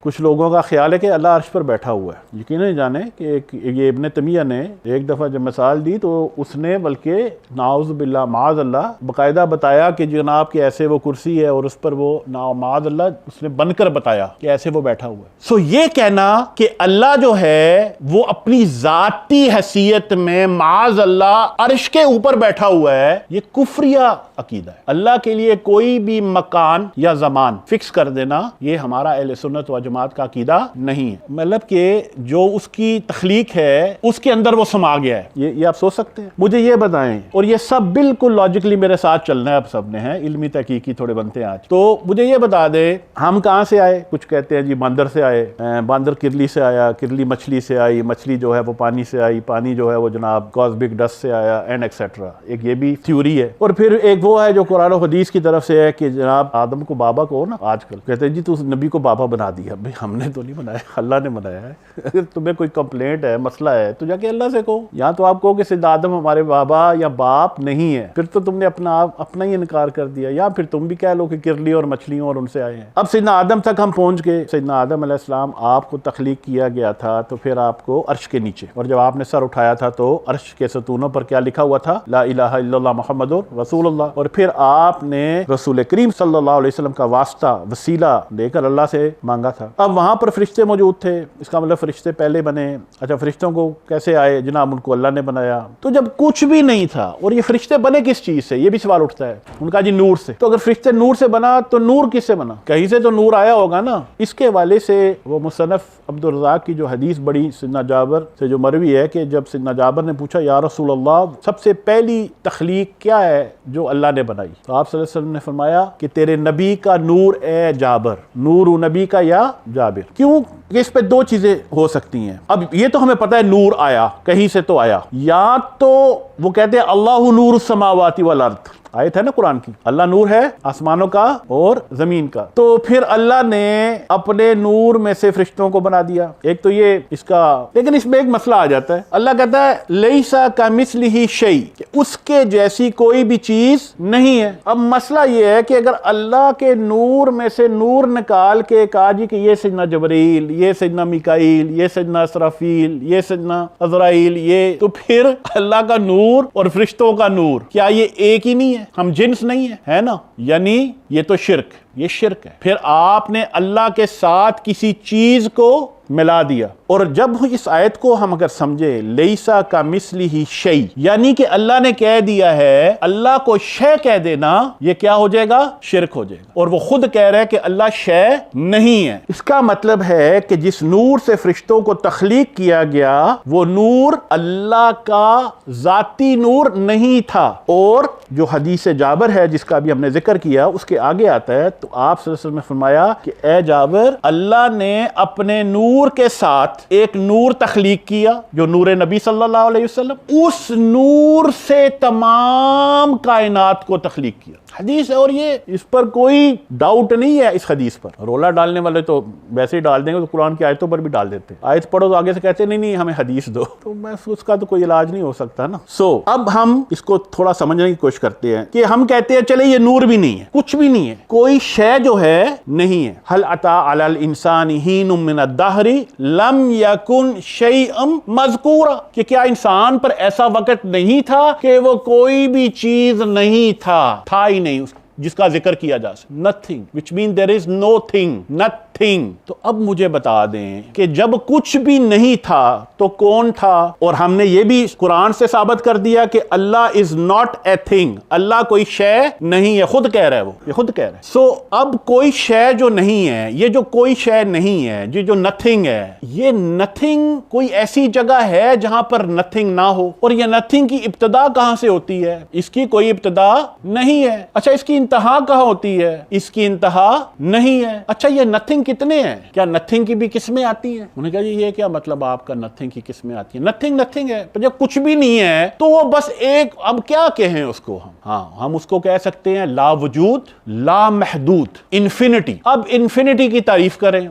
کچھ لوگوں کا خیال ہے کہ اللہ عرش پر بیٹھا ہوا ہے. یقیناً جانے کہ یہ ابن تیمیہ نے ایک دفعہ جب مثال دی تو اس نے بلکہ نعوذ باللہ معاذ اللہ باقاعدہ بتایا کہ جناب کہ ایسے وہ کرسی ہے اور اس پر وہ معاذ اللہ اس نے بن کر بتایا کہ ایسے وہ بیٹھا ہوا ہے. سو یہ کہنا کہ اللہ جو ہے وہ اپنی ذاتی حیثیت میں معاذ اللہ عرش کے اوپر بیٹھا ہوا ہے، یہ کفریہ عقیدہ ہے. اللہ کے لیے کوئی بھی مکان یا زمان فکس کر دینا یہ ہمارا اہل سنت و جماعت کا عقیدہ نہیں ہے. مطلب کہ جو اس کی تخلیق ہے اس کے اندر وہ سما گیا ہے. یہ آپ سوچ سکتے ہیں؟ مجھے یہ بتائیں، اور یہ سب بالکل لاجکلی میرے ساتھ چلنا ہے، اب سب نے ہے علمی تحقیقی تھوڑے بنتے ہیں آج. تو مجھے یہ بتا دیں ہم کہاں سے آئے؟ کچھ کہتے ہیں جی باندر سے آئے، باندر کرلی سے آیا، کرلی مچھلی سے آئی، مچھلی جو ہے وہ پانی سے آئی، پانی جو ہے وہ جناب کاسمک ڈسٹ سے آیا اینڈ ایکسیٹرا. ایک یہ بھی تھیوری ہے. اور پھر ایک وہ ہے جو قرآن و حدیث کی طرف سے ہے کہ جناب آدم کو بابا کو نا آج کل کہتے ہیں جی تو نبی کو بابا بنا دیا. بھائی ہم نے تو نہیں بنایا، اللہ نے بنایا ہے. اگر تمہیں کوئی کمپلینٹ ہے، مسئلہ ہے تو جا کے اللہ سے کہو. یہاں تو آپ کہو کہ سیدنا آدم ہمارے بابا یا باپ نہیں ہے، پھر تو تم نے اپنا ہی انکار کر دیا. یا پھر تم بھی کہہ لو کہ کرلی اور مچھلیوں اور ان سے آئے ہیں. اب سیدنا آدم تک ہم پہنچ گئے. سیدنا آدم علیہ السلام آپ کو تخلیق کیا گیا تھا تو پھر آپ کو عرش کے نیچے، اور جب آپ نے سر اٹھایا تھا تو عرش کے ستونوں پر کیا لکھا ہوا تھا؟ لا الہ الا اللہ محمد رسول اللہ. اور پھر آپ نے رسول کریم صلی اللہ علیہ وسلم کا واسطہ وسیلہ لے کر اللہ سے مانگا تھا. اب وہاں پر فرشتے موجود تھے، اس کا مطلب فرشتے پہلے بنے. اچھا فرشتوں کو کیسے آئے؟ جناب ان کو اللہ نے بنایا. تو جب کچھ بھی نہیں تھا اور یہ فرشتے بنے کس چیز سے؟ یہ بھی سوال اٹھتا ہے. ان کا جی نور سے. تو اگر فرشتے نور سے بنا تو نور کس سے بنا؟ کہیں سے تو نور آیا ہوگا نا. اس کے حوالے سے وہ مصنف عبدالرزاق کی جو حدیث بڑی سیدنا جابر سے جو مروی ہے کہ جب سیدنا جابر نے پوچھا یا رسول اللہ سب سے پہلی تخلیق کیا ہے جو اللہ نے بنائی؟ تو آپ صلی اللہ علیہ وسلم نے فرمایا کہ تیرے نبی کا نور اے جابر. نور نبی کا یا جابر. کیوں؟ کہ اس پہ دو چیزیں ہو سکتی ہیں. اب یہ تو ہمیں پتہ ہے نور آیا کہیں سے تو آیا، یا تو وہ کہتے ہیں اللہ نور السماوات والارض، آیت ہے نا قرآن کی، اللہ نور ہے آسمانوں کا اور زمین کا. تو پھر اللہ نے اپنے نور میں سے فرشتوں کو بنا دیا. ایک تو یہ اس کا، لیکن اس میں ایک مسئلہ آ جاتا ہے. اللہ کہتا ہے لیسا کمثلہ شیء، کہ اس کے جیسی کوئی بھی چیز نہیں ہے. اب مسئلہ یہ ہے کہ اگر اللہ کے نور میں سے نور نکال کے کہا جی کہ یہ سیدنا جبرائیل، یہ سیدنا میکائیل، یہ سیدنا اسرافیل، یہ سیدنا عزرائیل، یہ تو پھر اللہ کا نور اور فرشتوں کا نور کیا یہ ایک ہی نہیں ہے؟ ہم جنس نہیں ہے نا؟ یعنی یہ تو شرک، یہ شرک ہے. پھر آپ نے اللہ کے ساتھ کسی چیز کو ملا دیا. اور جب اس آیت کو ہم اگر سمجھے لیسا کمثلہ شیء، یعنی کہ اللہ نے کہہ دیا ہے، اللہ کو شے کہہ دینا یہ کیا ہو جائے گا؟ شرک ہو جائے گا. اور وہ خود کہہ رہا ہے کہ اللہ شے نہیں ہے. اس کا مطلب ہے کہ جس نور سے فرشتوں کو تخلیق کیا گیا وہ نور اللہ کا ذاتی نور نہیں تھا. اور جو حدیث جابر ہے جس کا بھی ہم نے ذکر کیا اس کے آگے آتا ہے، تو آپ صلی اللہ علیہ وسلم نے فرمایا کہ اے جابر، اللہ نے اپنے نور کے ساتھ ایک نور تخلیق کیا جو نور نبی صلی اللہ علیہ وسلم، اس نور سے تمام کائنات کو تخلیق کیا. حدیث ہے اور یہ اس پر کوئی ڈاؤٹ نہیں ہے. اس حدیث پر رولا ڈالنے والے تو ویسے ہی ڈال دیں گے، تو قرآن کی آیتوں پر بھی ڈال دیتے ہیں. آیت پڑھو تو آگے سے کہتے ہیں نہیں ہمیں حدیث دو، تو اس کا تو کوئی علاج نہیں ہو سکتا نا. اب ہم اس کو تھوڑا سمجھنے کی کوشش کرتے ہیں کہ ہم کہتے ہیں چلے یہ نور بھی نہیں ہے، کچھ بھی نہیں ہے، کوئی شے جو ہے نہیں ہے. هل اتى على الانسان حين من الدهر لم يكن شيئا مذكورا، کہ کیا انسان پر ایسا وقت نہیں تھا کہ وہ کوئی بھی چیز نہیں تھا ہی نہیں جس کا ذکر کیا جا سکے. nothing which means there is no thing, nothing. تو اب مجھے بتا دیں کہ جب کچھ بھی نہیں تھا تو کون تھا؟ اور ہم نے یہ بھی قرآن سے ثابت کر دیا کہ اللہ is not a thing، اللہ کوئی شے نہیں ہے. خود کہہ رہا ہے، وہ یہ خود کہہ رہا ہے. سو اب کوئی شے جو نہیں ہے، یہ جو کوئی شے نہیں ہے، یہ جو نتھنگ ہے، یہ نتھنگ کوئی ایسی جگہ ہے جہاں پر نتھنگ نہ ہو. اور یہ نتھنگ کی ابتدا کہاں سے ہوتی ہے؟ اس کی کوئی ابتدا نہیں ہے. اچھا اس کی انتہا کہاں ہوتی ہے؟ اس کی انتہا نہیں ہے. اچھا یہ نتھنگ کتنے ہیں؟ کیا نتھنگ کی بھی قسمیں آتی ہیں؟ انہوں نے کہا جی یہ کیا مطلب آپ کا نتھنگ کی قسمیں آتی ہیں؟ نتھنگ نتھنگ ہے. جب کچھ بھی نہیں ہے تو وہ بس ایک، اب کیا کہیں اس کو ہم اس کو کہہ سکتے ہیں لا وجود، لا محدود، انفینٹی. اب انفینٹی کی تعریف کریں،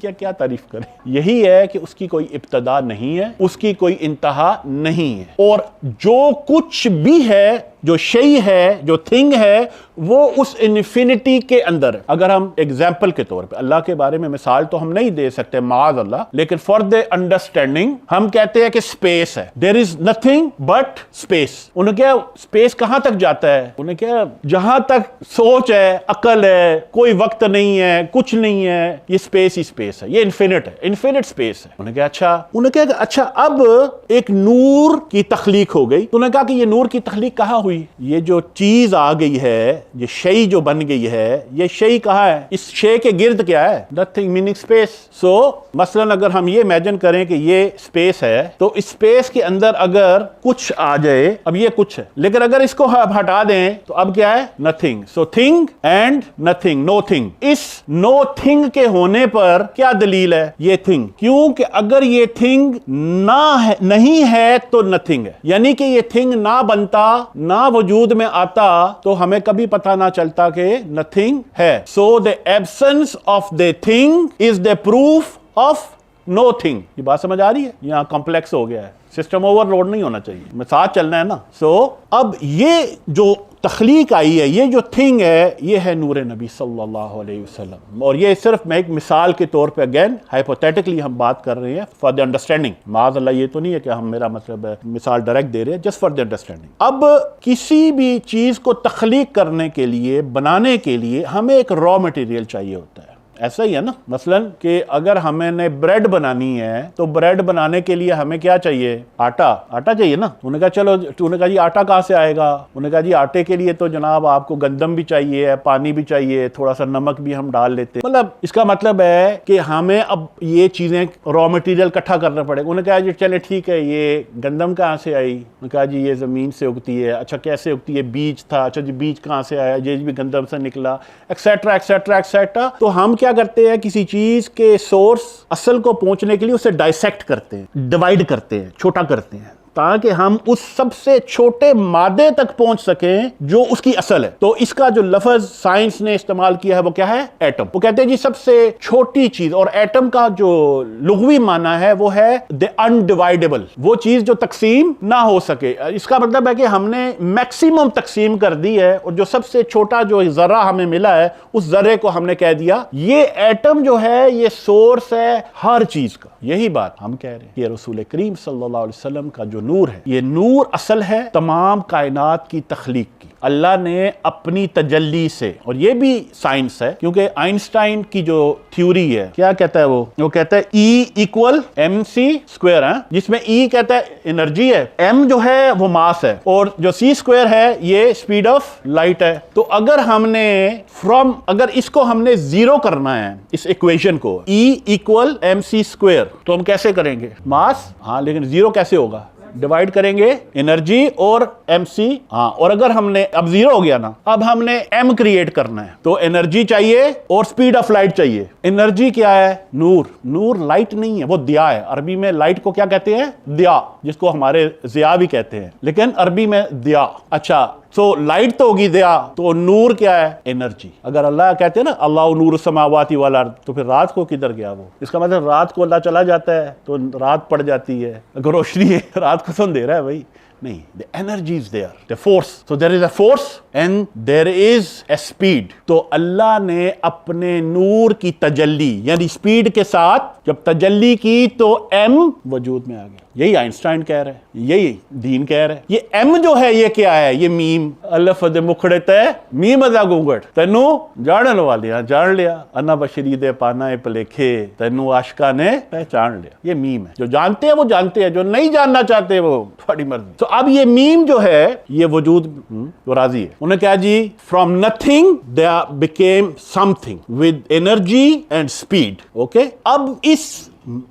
کیا تعریف کریں؟ یہی ہے کہ اس کی کوئی ابتدا نہیں ہے، اس کی کوئی انتہا نہیں ہے، اور جو کچھ بھی ہے جو شئی ہے, جو تھنگ ہے, وہ اس انفینٹی کے اندر ہے. اگر ہم ایگزامپل کے طور پہ, اللہ کے بارے میں مثال تو ہم نہیں دے سکتے معاذ اللہ, لیکن فار دی انڈرسٹینڈنگ ہم کہتے ہیں کہ اسپیس ہے. دیر از نتھنگ بٹ اسپیس. انہیں کیا اسپیس کہاں تک جاتا ہے؟ انہیں کیا جہاں تک سوچ ہے, عقل ہے, کوئی وقت نہیں ہے, کچھ نہیں ہے, یہ اسپیس ہی اسپیس ہے, یہ انفینٹ ہے, انفینٹ اسپیس ہے. انہیں کہا اچھا, انہیں کہا کہ اچھا اب ایک نور کی تخلیق ہو گئی. تو انہیں کہا کہ یہ نور کی تخلیق کہاں ہوئی؟ یہ جو چیز آ گئی ہے, یہ شئی جو بن گئی ہے, یہ شئی کہاں ہے؟ اس شے کے گرد کیا ہے؟ Nothing meaning space. سو مثلا اگر ہم یہ امیجن کریں کہ یہ اسپیس ہے, تو اسپیس کے اندر اگر کچھ آ جائے, اب یہ کچھ ہے, لیکن اگر اس کو ہٹا دیں تو اب کیا ہے؟ Nothing. Something and nothing, nothing. اس نو تھنگ کے ہونے پر کیا دلیل ہے؟ یہ تھنگ. کیونکہ اگر یہ تھنگ نہیں ہے تو نتھنگ ہے, یعنی کہ یہ تھنگ نہ بنتا, نہ وجود میں آتا, تو ہمیں کبھی پتہ نہ چلتا کہ نتھنگ ہے. سو the absence of the thing is the proof of no thing. یہ بات سمجھ آ رہی ہے؟ یہاں کمپلیکس ہو گیا ہے, سسٹم اوور لوڈ نہیں ہونا چاہیے, میں ساتھ چلنا ہے نا. سو اب یہ جو تخلیق آئی ہے, یہ جو تھنگ ہے, یہ ہے نور نبی صلی اللہ علیہ وسلم. اور یہ صرف میں ایک مثال کے طور پہ اگین ہائپوتھیٹکلی ہم بات کر رہے ہیں فار دی انڈرسٹینڈنگ. معاذ اللہ یہ تو نہیں ہے کہ ہم, میرا مطلب ہے مثال ڈائریکٹ دے رہے ہیں, جسٹ فار دی انڈرسٹینڈنگ. اب کسی بھی چیز کو تخلیق کرنے کے لیے, بنانے کے لیے ہمیں ایک را مٹیریل چاہیے ہوتا ہے. ایسا ہی ہے نا, مثلا کہ اگر ہمیں نے بریڈ بنانی ہے تو بریڈ بنانے کے لیے ہمیں کیا چاہیے؟ آٹا. آٹا چاہیے نا. انہوں نے کہا چلو, انہوں نے کہا جی آٹا کہاں سے آئے گا؟ انہوں نے کہا جی آٹے کے لیے تو جناب آپ کو گندم بھی چاہیے, پانی بھی چاہیے, تھوڑا سا نمک بھی ہم ڈال لیتے. مطلب اس کا مطلب ہے کہ ہمیں اب یہ چیزیں را مٹیریل اکٹھا کرنا پڑے. انہوں نے کہا جی چلے ٹھیک ہے, یہ گندم کہاں سے آئی؟ انہوں نے کہا جی یہ زمین سے اگتی ہے. اچھا کیسے اگتی ہے؟ بیج تھا. اچھا جی بیج کہاں سے آیا؟ یہ بھی گندم سے نکلا, ایکسیٹرا ایکسیٹرا ایکسیٹرا. تو ہم کیا کرتے ہیں, کسی چیز کے سورس اصل کو پہنچنے کے لیے اسے ڈائسیکٹ کرتے ہیں, ڈیوائیڈ کرتے ہیں, چھوٹا کرتے ہیں, تاکہ ہم اس سب سے چھوٹے مادے تک پہنچ سکیں جو اس کی اصل ہے. تو اس کا جو لفظ سائنس نے استعمال کیا ہے وہ کیا ہے؟ ایٹم. وہ کہتے ہیں جی سب سے چھوٹی چیز, اور ایٹم کا جو لغوی معنی ہے وہ ہے the undividable, وہ چیز جو تقسیم نہ ہو سکے. اس کا مطلب ہے کہ ہم نے میکسیمم تقسیم کر دی ہے, اور جو سب سے چھوٹا جو ذرہ ہمیں ملا ہے, اس ذرے کو ہم نے کہہ دیا یہ ایٹم جو ہے یہ سورس ہے ہر چیز کا. یہی بات ہم کہہ رہے ہیں کہ رسول کریم صلی اللہ علیہ وسلم کا جو نور ہے, یہ نور اصل ہے تمام کائنات کی تخلیق کی. اللہ نے اپنی تجلی سے, اور یہ بھی سائنس ہے کیونکہ آئنسٹائن کی جو تھیوری ہے کیا کہتا ہے, وہ کہتا ہے E equal M C square, جس میں E کہتا ہے انرجی ہے, M جو ہے وہ ماس ہے, اور جو C اسکوئر ہے یہ اسپیڈ آف لائٹ ہے. تو اگر ہم نے اگر اس کو ہم نے زیرو کرنا ہے, اس ایکویشن کو E equal M C square, تو ہم کیسے کریں گے؟ ماس, ہاں, لیکن زیرو کیسے ہوگا؟ ڈیوائیڈ کریں گے انرجی اور ایم سی. ہاں, اور اگر ہم نے اب زیرو ہو گیا نا, اب ہم نے ایم کریٹ کرنا ہے, تو انرجی چاہیے اور سپیڈ آف لائٹ چاہیے. انرجی کیا ہے؟ نور. نور لائٹ نہیں ہے, وہ دیا ہے. عربی میں لائٹ کو کیا کہتے ہیں؟ دیا, جس کو ہمارے ضیاء بھی کہتے ہیں, لیکن عربی میں دیا. اچھا, تو لائٹ تو ہوگی دیا, تو نور کیا ہے؟ انرجی. اگر اللہ کہتے ہیں نا اللہ نور السماوات والارض, تو پھر رات کو کدھر گیا وہ؟ اس کا مطلب رات کو اللہ چلا جاتا ہے تو رات پڑ جاتی ہے. اگر روشنی ہے رات کو تو اندھیرا ہے بھائی. نہیں, the energy is there, the force. So there is a force and there is a speed. تو اللہ نے اپنے نور کی تجلی یعنی سپیڈ کے ساتھ جب تجلی کی تو ایم وجود میں آ گیا. یہی آئنسٹائن کہہ رہے ہیں, یہی دین کہہ رہے ہیں. یہ ایم جو ہے یہ کیا ہے؟ یہ میم. الف دے مکھڑے تے میم ادا گونگٹ, تینو جانن والیاں جان لیا, انا بشری دے پانا پلیکھے, تینو عاشقاں نے پہچان لیا. یہ میم ہے. جو جانتے ہیں وہ جانتے ہیں, جو نہیں جاننا چاہتے وہ تھوڑی مرضی. تو اب یہ میم جو ہے یہ وجود وہ راضی ہے. انہیں کہا جی from nothing they became something with energy and speed. Okay, اب اس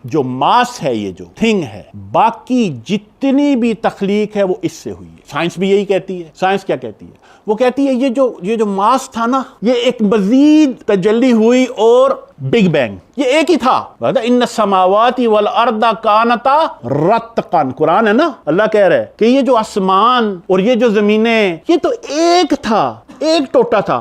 جو ماس ہے, یہ جو تھنگ ہے, باقی جتنی بھی تخلیق ہے وہ اس سے ہوئی ہے. سائنس بھی یہی کہتی ہے. سائنس کیا کہتی ہے؟ وہ کہتی ہے یہ جو ماس تھا نا, یہ ایک مزید تجلی ہوئی اور بگ بینگ, یہ ایک ہی تھا. ان السماوات والارض کانتا رتقا, قرآن ہے نا, اللہ کہہ رہے کہ یہ جو آسمان اور یہ جو زمینیں, یہ تو ایک تھا, ایک ٹوٹا تھا.